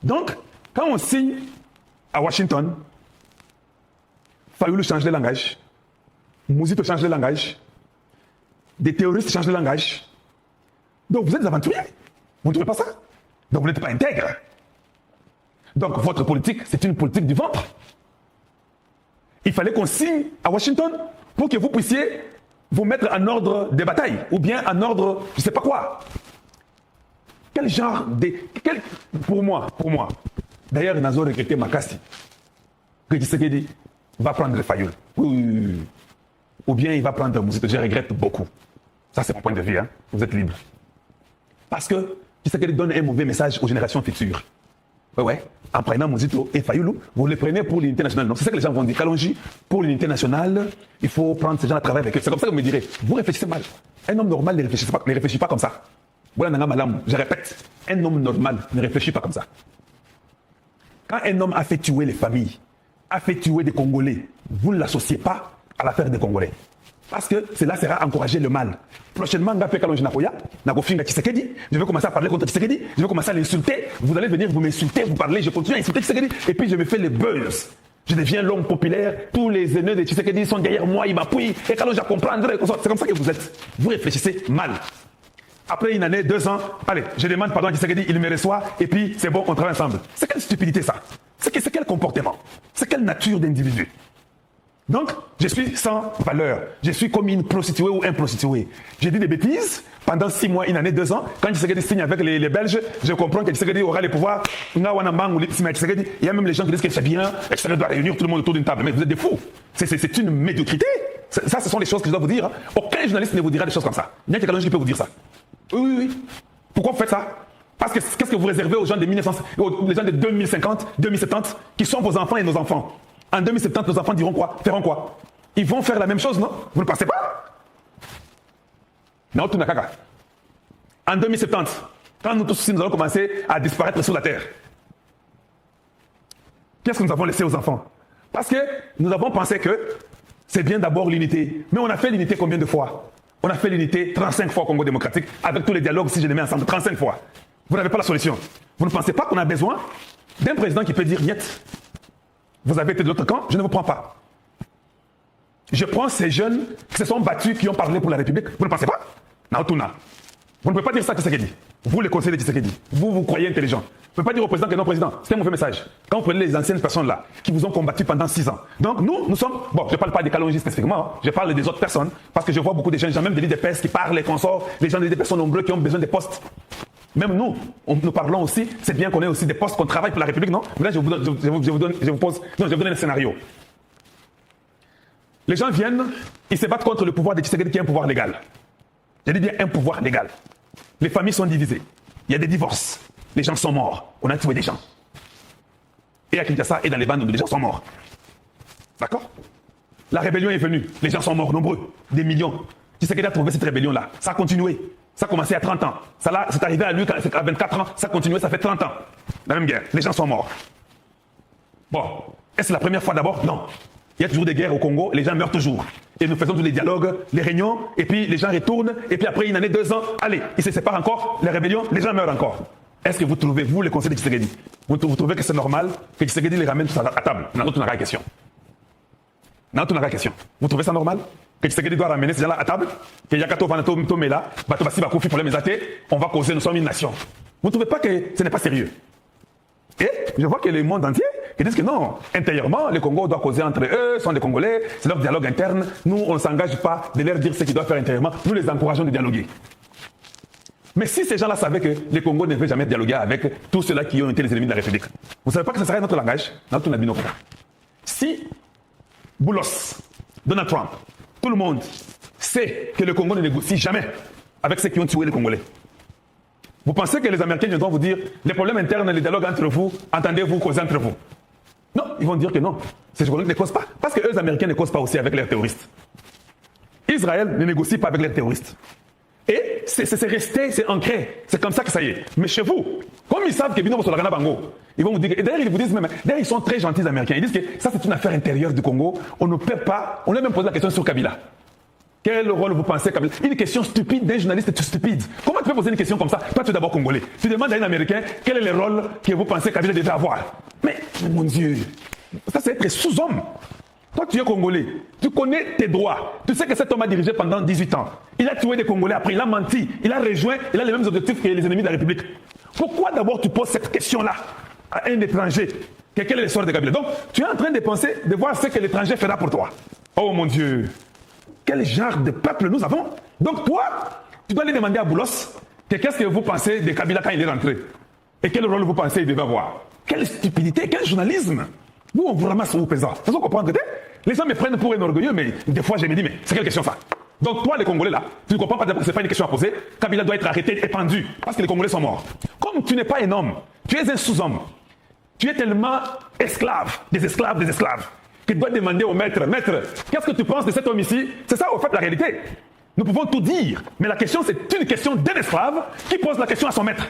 Donc, quand on signe à Washington, Fayoulou change le langage, Mouzito change le langage, des terroristes changent le langage. Donc vous êtes des aventuriers. Vous ne trouvez pas ça? Donc vous n'êtes pas intègre. Donc votre politique, c'est une politique du ventre. Il fallait qu'on signe à Washington pour que vous puissiez vous mettre en ordre des batailles, ou bien en ordre, je ne sais pas quoi. Quel genre de... Pour moi, d'ailleurs, ils ont regretté Makassi, que Tshisekedi va prendre le Fayoul. Oui. Ou bien il va prendre Mouzito. Je regrette beaucoup. Ça, c'est mon point de vue. Hein. Vous êtes libre. Parce que Tshisekedi donne un mauvais message aux générations futures. Ouais. En prenant Mouzito et Fayoulou, vous les prenez pour l'unité nationale. Donc c'est ça que les gens vont dire. Kalonji, pour l'unité nationale, il faut prendre ces gens à travailler avec eux. C'est comme ça que vous me direz. Vous réfléchissez mal. Un homme normal ne réfléchit pas comme ça. Je répète, un homme normal ne réfléchit pas comme ça. Quand un homme a fait tuer les familles, a fait tuer des Congolais, vous ne l'associez pas à l'affaire des Congolais. Parce que cela sera encourager le mal. Prochainement, je vais commencer à parler contre Tshisekedi, je vais commencer à l'insulter, vous allez venir vous m'insulter, vous parler, je continue à insulter Tshisekedi, et puis je me fais les buzz. Je deviens l'homme populaire, tous les ennemis de Tshisekedi sont derrière moi, ils m'appuient, et quand je comprends, c'est comme ça que vous êtes. Vous réfléchissez mal. Après une année, 2 ans, allez, je demande pardon à Tshisekedi, il me reçoit, et puis c'est bon, on travaille ensemble. C'est quelle stupidité ça? C'est quel comportement? C'est quelle nature d'individu? Donc, je suis sans valeur. Je suis comme une prostituée ou un prostitué. J'ai dit des bêtises pendant 6 mois, 1 année, 2 ans. Quand Tshisekedi signe avec les Belges, je comprends que Tshisekedi aura les pouvoirs. Il y a même les gens qui disent que c'est bien, et Tshisekedi doit réunir tout le monde autour d'une table. Mais vous êtes des fous. C'est une médiocrité. Ça, ce sont les choses que je dois vous dire. Hein. Aucun journaliste ne vous dira des choses comme ça. Il n'y a que quelqu'un qui peut vous dire ça. Oui. Pourquoi vous faites ça? Parce que qu'est-ce que vous réservez aux gens de 1900, les gens de 2050, 2070, qui sont vos enfants et nos enfants? En 2070, nos enfants diront quoi? Feront quoi? Ils vont faire la même chose, non? Vous ne pensez pas? Non, tout n'a qu'à. En 2070, quand nous tous aussi nous allons commencer à disparaître sur la terre, qu'est-ce que nous avons laissé aux enfants? Parce que nous avons pensé que c'est bien d'abord l'unité. Mais on a fait l'unité combien de fois? On a fait l'unité 35 fois au Congo démocratique, avec tous les dialogues, si je les mets ensemble, 35 fois. Vous n'avez pas la solution. Vous ne pensez pas qu'on a besoin d'un président qui peut dire niet? Vous avez été de l'autre camp, je ne vous prends pas. Je prends ces jeunes qui se sont battus, qui ont parlé pour la République. Vous ne pensez pas? Naotuna. Vous ne pouvez pas dire ça à Tshisekedi. Vous, les conseillers de Tshisekedi, vous croyez intelligent. Vous ne pouvez pas dire au président que non, président. C'est un mauvais message. Quand vous prenez les anciennes personnes là, qui vous ont combattu pendant 6 ans. Donc nous sommes, bon, je ne parle pas des Kalonji spécifiquement, hein, je parle des autres personnes, parce que je vois beaucoup de gens, même des leaders qui parlent, les consorts, les gens des personnes nombreuses qui ont besoin des postes. Même nous parlons aussi, c'est bien qu'on ait aussi des postes, qu'on travaille pour la République, non? Là, je vais vous donner un scénario. Les gens viennent, ils se battent contre le pouvoir de Tshisekedi qui est un pouvoir légal. Je dis bien un pouvoir légal. Les familles sont divisées. Il y a des divorces. Les gens sont morts. On a tué des gens. Et à Kinshasa et dans les bandes, les gens sont morts. D'accord? La rébellion est venue. Les gens sont morts, nombreux. Des millions. Tshisekedi a trouvé cette rébellion-là. Ça a continué. Ça a commencé à 30 ans. Ça là, c'est arrivé à lui à 24 ans. Ça a continué, ça fait 30 ans. La même guerre. Les gens sont morts. Bon. Est-ce la première fois d'abord? Non. Il y a toujours des guerres au Congo, les gens meurent toujours. Et nous faisons tous les dialogues, les réunions, et puis les gens retournent, et puis après 1 année, 2 ans, allez, ils se séparent encore, les rébellions, les gens meurent encore. Est-ce que vous trouvez, vous, les conseillers de Tshisekedi, vous trouvez que c'est normal que Tshisekedi les ramène tous à table? Non, tu n'as pas de question. Non, tu n'as pas de question. Vous trouvez ça normal? Que Tshisekedi doit ramener ces gens-là à table? Que Yakato Vanato Tomela, Batobasi Bakofi pour les Mésaté, on va causer, nous sommes une nation. Vous ne trouvez pas que ce n'est pas sérieux? Et je vois que le monde entier, ils disent que non, intérieurement, le Congo doit causer entre eux, sont des Congolais, c'est leur dialogue interne. Nous, on ne s'engage pas de leur dire ce qu'ils doivent faire intérieurement. Nous les encourageons de dialoguer. Mais si ces gens-là savaient que le Congo ne veut jamais dialoguer avec tous ceux-là qui ont été les ennemis de la République, vous ne savez pas que ce serait notre langage? Si Boulos, Donald Trump, tout le monde sait que le Congo ne négocie jamais avec ceux qui ont tué les Congolais, vous pensez que les Américains viendront vous dire les problèmes internes, les dialogues entre vous, entendez-vous causer entre vous? Non, ils vont dire que non. Ces problèmes ne causent pas. Parce que eux, les Américains ne causent pas aussi avec leurs terroristes. Israël ne négocie pas avec leurs terroristes. Et c'est resté, c'est ancré. C'est comme ça que ça y est. Mais chez vous, comme ils savent que Bino Solagana Bango, ils vont vous dire, et d'ailleurs ils vous disent même, d'ailleurs ils sont très gentils les Américains, ils disent que ça c'est une affaire intérieure du Congo, on ne peut pas, on a même posé la question sur Kabila. Quel rôle vous pensez Kabila? Une question stupide d'un journaliste stupide. Comment tu peux poser une question comme ça? Toi, tu es d'abord congolais. Tu demandes à un Américain quel est le rôle que vous pensez Kabila devait avoir. Mais, mon Dieu, ça c'est être sous-homme. Toi, tu es congolais. Tu connais tes droits. Tu sais que cet homme a dirigé pendant 18 ans. Il a tué des Congolais après, il a menti. Il a rejoint, il a les mêmes objectifs que les ennemis de la République. Pourquoi d'abord tu poses cette question-là à un étranger? Quel est le sort de Kabila? Donc, tu es en train de penser, de voir ce que l'étranger fera pour toi. Oh mon Dieu! Quel genre de peuple nous avons? Donc toi, tu dois aller demander à Boulos qu'est-ce que vous pensez de Kabila quand il est rentré? Et quel rôle vous pensez qu'il devait avoir? Quelle stupidité, quel journalisme! Nous, on vous ramasse au pesant. Vous comprenez? Les gens me prennent pour un orgueilleux, mais des fois, je me dis, mais c'est quelle question ça? Donc toi, les Congolais là, tu ne comprends pas que ce n'est pas une question à poser. Kabila doit être arrêté et pendu parce que les Congolais sont morts. Comme tu n'es pas un homme, tu es un sous-homme. Tu es tellement esclave, des esclaves, que tu dois demander au maître, maître, qu'est-ce que tu penses de cet homme ici? C'est ça, au fait, la réalité. Nous pouvons tout dire, mais la question, c'est une question d'un esclave qui pose la question à son maître.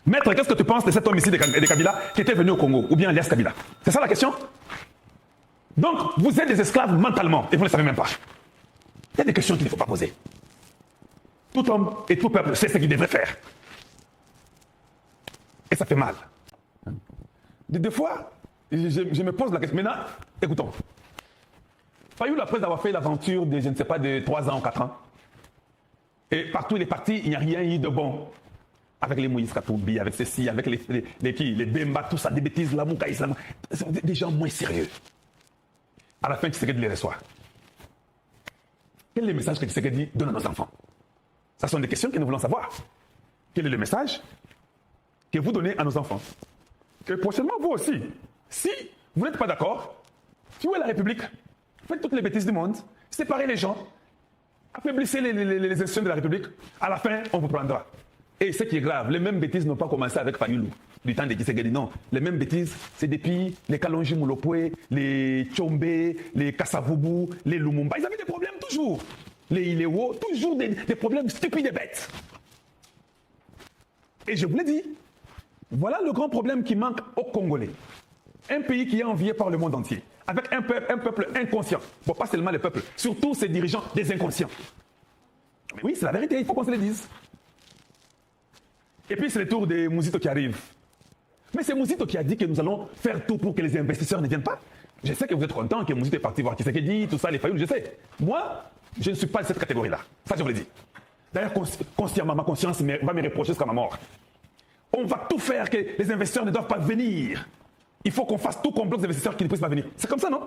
Maître, qu'est-ce que tu penses de cet homme ici de Kabila qui était venu au Congo, ou bien alias Kabila? C'est ça la question? Donc, vous êtes des esclaves mentalement, et vous ne le savez même pas. Il y a des questions qu'il ne faut pas poser. Tout homme et tout peuple sait ce qu'il devrait faire. Et ça fait mal. Des fois, je me pose la question. Maintenant, écoutons. Fayoul, après avoir fait l'aventure de, je ne sais pas, de 3 ans ou 4 ans, et partout il est parti, il n'y a rien eu de bon. Avec les Moïse Katoubi, avec ceci, avec les Bemba, tout ça, des bêtises, la Mouka Islam, des gens moins sérieux. À la fin, Tshisekedi les reçoit. Quel est le message que Tshisekedi donne à nos enfants? Ce sont des questions que nous voulons savoir. Quel est le message que vous donnez à nos enfants? Et prochainement, vous aussi, si vous n'êtes pas d'accord, tuez la République, faites toutes les bêtises du monde, séparez les gens, affaiblissez les institutions de la République, à la fin, on vous prendra. Et ce qui est grave, les mêmes bêtises n'ont pas commencé avec Fayoulou, du temps de Tshisekedi. Non, les mêmes bêtises, c'est depuis les Kalonji Moulopoué, les Tchombe, les Kassavubu, les Lumumba. Ils avaient des problèmes toujours. Les Ilewo, toujours des problèmes stupides et bêtes. Et je vous l'ai dit, voilà le grand problème qui manque aux Congolais. Un pays qui est envié par le monde entier, avec un peuple inconscient. Bon, pas seulement les peuples, surtout ses dirigeants, des inconscients. Mais oui, c'est la vérité, il faut qu'on se le dise. Et puis c'est le tour des Mouzito qui arrive. Mais c'est Mouzito qui a dit que nous allons faire tout pour que les investisseurs ne viennent pas. Je sais que vous êtes content que Mouzito est parti voir Tshisekedi, tout ça, les Fayoul, je sais. Moi, je ne suis pas de cette catégorie-là. Ça, je vous l'ai dit. D'ailleurs, consciemment, ma conscience va me reprocher jusqu'à ma mort. On va tout faire que les investisseurs ne doivent pas venir. Il faut qu'on fasse tout qu'on bloque les investisseurs qui ne puissent pas venir. C'est comme ça, non?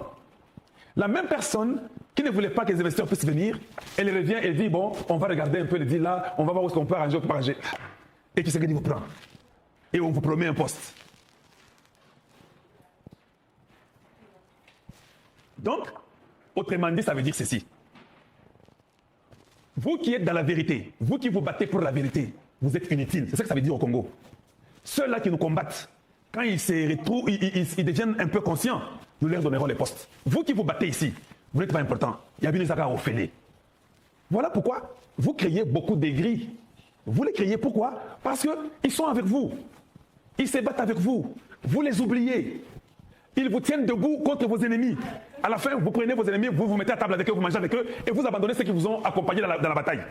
La même personne qui ne voulait pas que les investisseurs puissent venir, elle revient, elle dit, bon, on va regarder un peu le deal là, on va voir où est-ce qu'on peut arranger, on peut arranger. Et Tshisekedi vous prend. Et on vous promet un poste. Donc, autrement dit, ça veut dire ceci. Vous qui êtes dans la vérité, vous qui vous battez pour la vérité, vous êtes inutiles. C'est ça que ça veut dire au Congo. Ceux-là qui nous combattent, quand ils se retrouvent, ils deviennent un peu conscients, nous leur donnerons les postes. Vous qui vous battez ici, vous n'êtes pas important. Il y a bien des agarres au fêlé. Voilà pourquoi vous créez beaucoup d'aigris. Vous les créez pourquoi? Parce qu'ils sont avec vous. Ils se battent avec vous. Vous les oubliez. Ils vous tiennent debout contre vos ennemis. À la fin, vous prenez vos ennemis, vous vous mettez à table avec eux, vous mangez avec eux, et vous abandonnez ceux qui vous ont accompagné dans la bataille.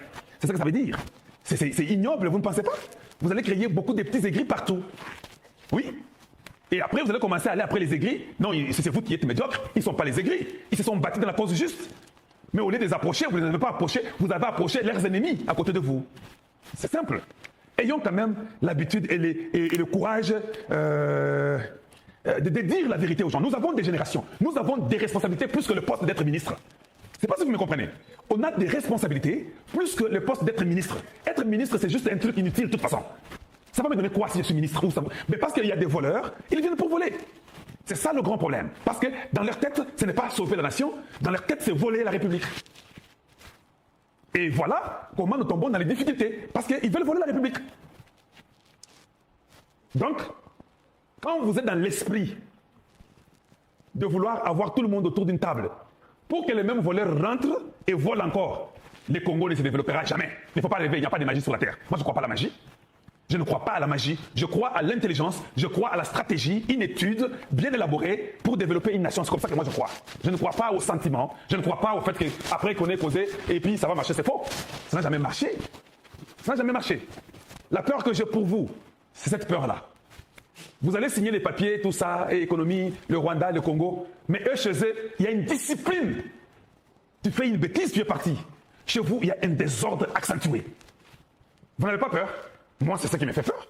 C'est ça que ça veut dire. C'est ignoble, vous ne pensez pas? Vous allez créer beaucoup de petits aigris partout. Oui. Et après, vous allez commencer à aller après les aigris. Non, c'est vous qui êtes médiocres. Ils ne sont pas les aigris. Ils se sont battus dans la cause juste. Mais au lieu de les approcher, vous ne les avez pas approchés. Vous avez approché leurs ennemis à côté de vous. C'est simple. Ayons quand même l'habitude et le courage de dire la vérité aux gens. Nous avons des générations. Nous avons des responsabilités plus que le poste d'être ministre. C'est pas si vous me comprenez. On a des responsabilités plus que le poste d'être ministre. Être ministre, c'est juste un truc inutile de toute façon. Ça va me donner quoi si je suis ministre? Mais parce qu'il y a des voleurs, ils viennent pour voler. C'est ça le grand problème. Parce que dans leur tête, ce n'est pas sauver la nation. Dans leur tête, c'est voler la République. Et voilà comment nous tombons dans les difficultés. Parce qu'ils veulent voler la République. Donc, quand vous êtes dans l'esprit de vouloir avoir tout le monde autour d'une table, pour que les mêmes voleurs rentrent et volent encore, le Congo ne se développera jamais. Il ne faut pas rêver, il n'y a pas de magie sur la terre. Moi, je ne crois pas à la magie. Je ne crois pas à la magie, je crois à l'intelligence, je crois à la stratégie, une étude bien élaborée pour développer une nation. C'est comme ça que moi je crois. Je ne crois pas aux sentiments, je ne crois pas au fait qu'après qu'on ait causé et puis ça va marcher. C'est faux. Ça n'a jamais marché. Ça n'a jamais marché. La peur que j'ai pour vous, c'est cette peur-là. Vous allez signer les papiers, tout ça, et économie, le Rwanda, le Congo, mais eux, chez eux, il y a une discipline. Tu fais une bêtise, tu es parti. Chez vous, il y a un désordre accentué. Vous n'avez pas peur? Moi, c'est ça qui me fait peur.